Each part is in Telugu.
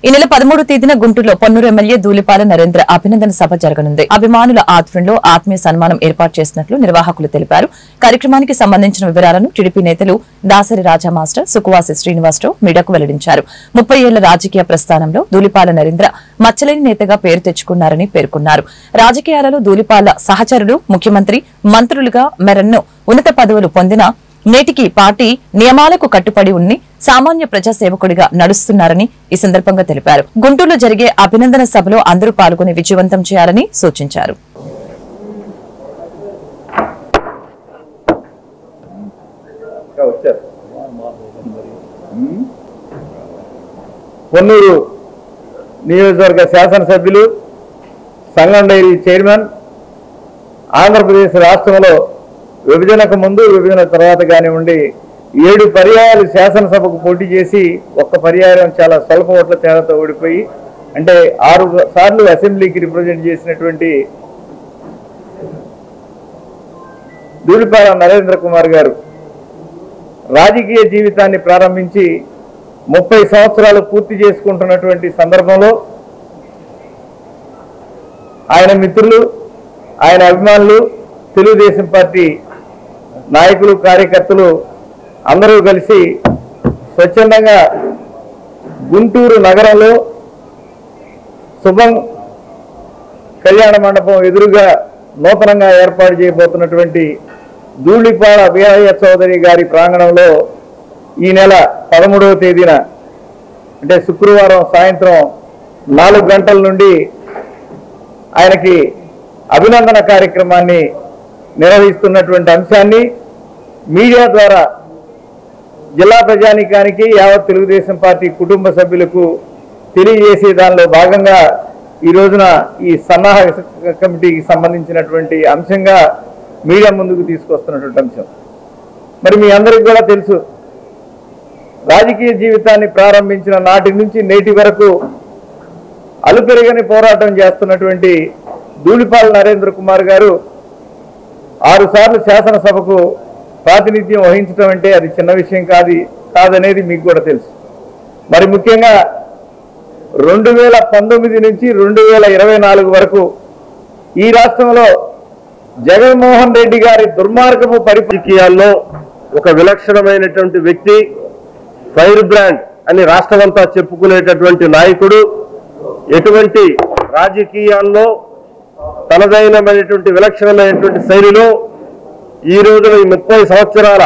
ఈ నెల 13వ తేదీన గుంటూరులో పొన్నూరు ఎమ్మెల్యే ధూళిపాల నరేంద్ర అభినందన సభ జరగనుంది. అభిమానుల ఆధ్వర్యంలో ఆత్మీయ సన్మానం ఏర్పాటు చేసినట్లు నిర్వాహకులు తెలిపారు. కార్యక్రమానికి సంబంధించిన వివరాలను టీడీపీ నేతలు దాసరి రాజా మాస్టర్, సుకువాసి శ్రీనివాసరావు మీడియాకు వెల్లడించారు. 30 ఏళ్ల రాజకీయ ప్రస్థానంలో ధూళిపాల నరేంద్ర మచ్చలేని నేతగా పేరు తెచ్చుకున్నారని పేర్కొన్నారు. రాజకీయాలలో ధూళిపాల సహచరులు ముఖ్యమంత్రి, మంత్రులుగా మరెన్నో ఉన్నత పదవులు పొందిన నేటికి పార్టీ నియమాలకు కట్టుబడి ఉన్ని సామాన్య ప్రజాసేవకుడిగా నడుస్తున్నారని ఈ సందర్భంగా తెలిపారు. గుంటూరులో జరిగే అభినందన సభలో అందరూ పాల్గొని విజయవంతం చేయాలని సూచించారు. పొన్నూరు నియోజకవర్గ శాసనసభ్యులు, సంగం డైరీ చైర్మన్, ఆంధ్రప్రదేశ్ రాష్ట్రంలో విభజనకు ముందు విభజన తర్వాత కానివ్వండి 7 పర్యాయాలు శాసనసభకు పోటీ చేసి ఒక్క పర్యాయం చాలా స్వల్ప ఓట్ల తేడాతో ఓడిపోయి అంటే 6 సార్లు అసెంబ్లీకి రిప్రజెంట్ చేసినటువంటి ధూళిపాల నరేంద్ర కుమార్ గారు రాజకీయ జీవితాన్ని ప్రారంభించి 30 సంవత్సరాలు పూర్తి చేసుకుంటున్నటువంటి సందర్భంలో ఆయన మిత్రులు, ఆయన అభిమానులు, తెలుగుదేశం పార్టీ నాయకులు, కార్యకర్తలు అందరూ కలిసి స్వచ్ఛందంగా గుంటూరు నగరంలో శుభం కళ్యాణ మండపం ఎదురుగా నూతనంగా ఏర్పాటు చేయబోతున్నటువంటి ధూళిపాల వీరయ్య చౌదరి గారి ప్రాంగణంలో ఈ నెల 13వ తేదీన అంటే శుక్రవారం సాయంత్రం 4 గంటల నుండి ఆయనకి అభినందన కార్యక్రమాన్ని నిర్వహిస్తున్నటువంటి అంశాన్ని మీడియా ద్వారా జిల్లా ప్రజానీకానికి, యావత్ తెలుగుదేశం పార్టీ కుటుంబ సభ్యులకు తెలియజేసే దానిలో భాగంగా ఈ రోజున ఈ సన్నాహక కమిటీకి సంబంధించినటువంటి అంశంగా మీడియా ముందుకు తీసుకొస్తున్నటువంటి అంశం. మరి మీ అందరికీ కూడా తెలుసు, రాజకీయ జీవితాన్ని ప్రారంభించిన నాటి నుంచి నేటి వరకు అలుపెరగని పోరాటం చేస్తున్నటువంటి ధూళిపాల నరేంద్ర కుమార్ గారు 6 సార్లు శాసనసభకు ప్రాతినిధ్యం వహించడం అంటే అది చిన్న విషయం కాదనేది మీకు కూడా తెలుసు. మరి ముఖ్యంగా 2019 నుంచి 2024 వరకు ఈ రాష్ట్రంలో జగన్మోహన్ రెడ్డి గారి దుర్మార్గపు పరిపాలనలో ఒక విలక్షణమైనటువంటి వ్యక్తి, ఫైర్ బ్రాండ్ అని రాష్ట్రమంతా చెప్పుకునేటటువంటి నాయకుడు, ఎటువంటి రాజకీయాల్లో తనదైనమైనటువంటి విలక్షణమైనటువంటి శైలిలో ఈ రోజున ఈ 30 సంవత్సరాల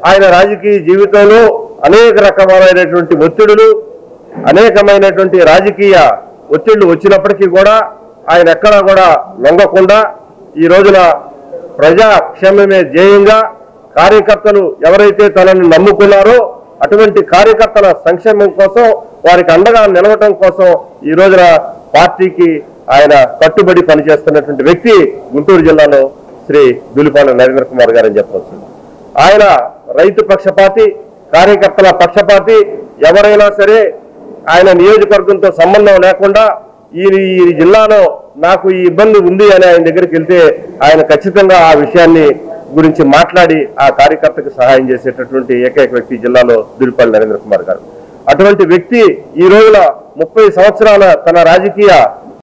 ఆయన రాజకీయ జీవితంలో అనేక రకమైనటువంటి ఒత్తిడులు, అనేకమైనటువంటి రాజకీయ ఒత్తిళ్లు వచ్చినప్పటికీ కూడా ఆయన ఎక్కడా కూడా లొంగకుండా ఈ రోజున ప్రజాక్షేమమే ధ్యేయంగా కార్యకర్తలు ఎవరైతే తనని నమ్ముకున్నారో అటువంటి కార్యకర్తల సంక్షేమం కోసం, వారికి అండగా నిలవటం కోసం ఈ రోజున పార్టీకి ఆయన కట్టుబడి పనిచేస్తున్నటువంటి వ్యక్తి గుంటూరు జిల్లాలో శ్రీ ధూళిపాల నరేంద్ర కుమార్ గారు అని చెప్పవచ్చు. ఆయన రైతు పక్షపాతి, కార్యకర్తల పక్షపాతి. ఎవరైనా సరే ఆయన నియోజకవర్గంతో సంబంధం లేకుండా ఈ జిల్లాలో నాకు ఈ ఇబ్బంది ఉంది అని ఆయన దగ్గరికి వెళ్తే ఆయన ఖచ్చితంగా ఆ విషయాన్ని గురించి మాట్లాడి ఆ కార్యకర్తకు సహాయం చేసేటటువంటి ఏకైక వ్యక్తి జిల్లాలో ధూళిపాల నరేంద్ర కుమార్ గారు. అటువంటి వ్యక్తి ఈ రోజున 30 సంవత్సరాల తన రాజకీయ